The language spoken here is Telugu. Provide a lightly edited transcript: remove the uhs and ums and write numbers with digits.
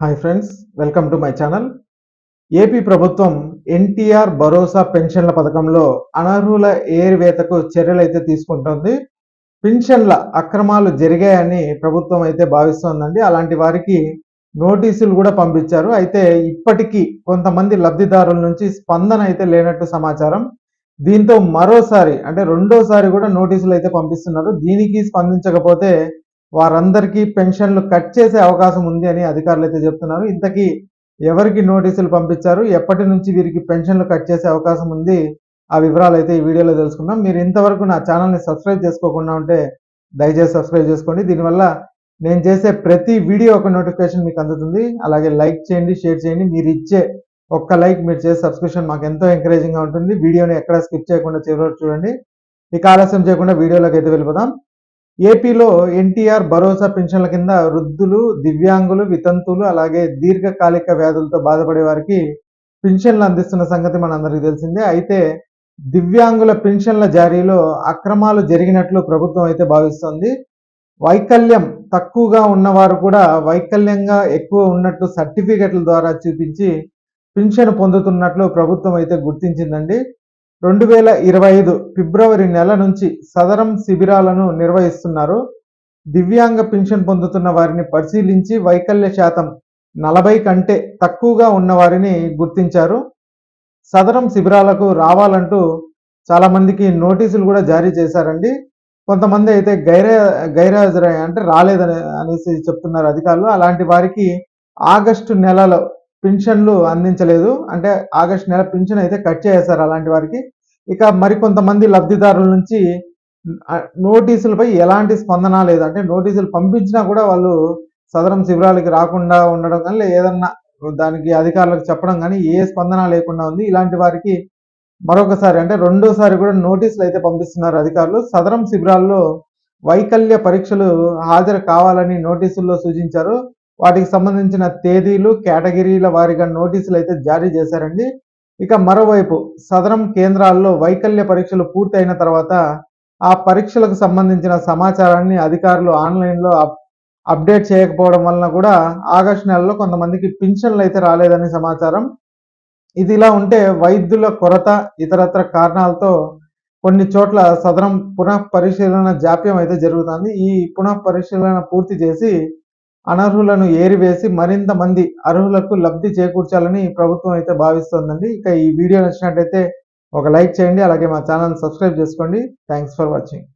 Hi friends, welcome to my channel. AP ప్రభుత్వం ఎన్టీఆర్ భరోసా పెన్షన్ల పథకంలో అనర్హుల ఏరివేతకు చర్యలైతే తీసుకుంటోంది. పెన్షన్ల అక్రమాలు జరిగాయని ప్రభుత్వం అయితే భావిస్తోందండి. అలాంటి వారికి నోటీసులు కూడా పంపించారు. అయితే ఇప్పటికీ కొంతమంది లబ్ధిదారుల నుంచి స్పందన అయితే లేనట్టు సమాచారం. దీంతో మరోసారి అంటే రెండోసారి కూడా నోటీసులు అయితే పంపిస్తున్నారు. దీనికి స్పందించకపోతే వారందరికీ పెన్షన్లు కట్ చేసే అవకాశం ఉంది అని అధికారులు అయితే చెప్తున్నారు. ఇంతకీ ఎవరికి నోటీసులు పంపించారు, ఎప్పటి నుంచి వీరికి పెన్షన్లు కట్ చేసే అవకాశం ఉంది, ఆ వివరాలు అయితే ఈ వీడియోలో తెలుసుకుందాం. మీరు ఇంతవరకు నా ఛానల్ని సబ్స్క్రైబ్ చేసుకోకుండా ఉంటే దయచేసి సబ్స్క్రైబ్ చేసుకోండి. దీనివల్ల నేను చేసే ప్రతి వీడియో ఒక నోటిఫికేషన్ మీకు అందుతుంది. అలాగే లైక్ చేయండి, షేర్ చేయండి. మీరు ఇచ్చే ఒక్క లైక్, మీరు చేసే సబ్స్క్రిప్షన్ మాకు ఎంతో ఎంకరేజింగ్గా ఉంటుంది. వీడియోని ఎక్కడ స్కిప్ చేయకుండా చివరి చూడండి. ఇక ఆలస్యం చేయకుండా వీడియోలోకి అయితే వెళ్ళిపోదాం. ఏపీలో ఎన్టీఆర్ భరోసా పెన్షన్ల కింద వృద్ధులు, దివ్యాంగులు, వితంతువులు అలాగే దీర్ఘకాలిక వ్యాధులతో బాధపడే వారికి పెన్షన్లు అందిస్తున్న సంగతి మనందరికీ తెలిసిందే. అయితే దివ్యాంగుల పెన్షన్ల జారీలో అక్రమాలు జరిగినట్లు ప్రభుత్వం అయితే భావిస్తోంది. వైకల్యం తక్కువగా ఉన్నవారు కూడా వైకల్యంగా ఎక్కువ ఉన్నట్టు సర్టిఫికెట్ల ద్వారా చూపించి పెన్షన్ పొందుతున్నట్లు ప్రభుత్వం అయితే గుర్తించిందండి. 2025 ఫిబ్రవరి నెల నుంచి సదరం శిబిరాలను నిర్వహిస్తున్నారు. దివ్యాంగ పెన్షన్ పొందుతున్న వారిని పరిశీలించి వైకల్య శాతం 40 కంటే తక్కువగా ఉన్న వారిని గుర్తించారు. సదరం శిబిరాలకు రావాలంటూ చాలామందికి నోటీసులు కూడా జారీ చేశారండి. కొంతమంది అయితే గైరాజరై అంటే రాలేదని అనేసి చెప్తున్నారు అధికారులు. అలాంటి వారికి ఆగస్టు నెలలో పెన్షన్లు అందించలేదు. అంటే ఆగస్టు నెల పెన్షన్ అయితే కట్ చేశారు అలాంటి వారికి. ఇక మరికొంతమంది లబ్ధిదారుల నుంచి నోటీసులపై ఎలాంటి స్పందన లేదు. అంటే నోటీసులు పంపించినా కూడా వాళ్ళు సదరం శిబిరాలకి రాకుండా ఉండడం కానీ ఏదన్నా దానికి అధికారులకు చెప్పడం కానీ ఏ స్పందన లేకుండా ఉంది. ఇలాంటి వారికి మరొకసారి అంటే రెండోసారి కూడా నోటీసులు అయితే పంపిస్తున్నారు అధికారులు. సదరం శిబిరాల్లో వైకల్య పరీక్షలు హాజరు కావాలని నోటీసుల్లో సూచించారు. వాటికి సంబంధించిన తేదీలు, కేటగిరీల వారీగా నోటీసులు అయితే జారీ చేశారండి. ఇక మరోవైపు సదరం కేంద్రాల్లో వైకల్య పరీక్షలు పూర్తయిన తర్వాత ఆ పరీక్షలకు సంబంధించిన సమాచారాన్ని అధికారులు ఆన్లైన్లో అప్డేట్ చేయకపోవడం వలన కూడా ఆగస్టు నెలలో కొంతమందికి పింఛన్లు అయితే రాలేదని సమాచారం. ఇది ఇలా ఉంటే వైద్యుల కొరత, ఇతరత్ర కారణాలతో కొన్ని చోట్ల సదరం పునః పరిశీలన జాప్యం అయితే జరుగుతుంది. ఈ పునః పరిశీలన పూర్తి చేసి అనర్హులను ఏరివేసి మరింత మంది అర్హులకు లబ్ధి చేకూర్చాలని ప్రభుత్వం అయితే భావిస్తోందండి. ఇక ఈ వీడియో నచ్చినట్టయితే ఒక లైక్ చేయండి. అలాగే మా ఛానల్ సబ్స్క్రైబ్ చేసుకోండి. Thanks for watching.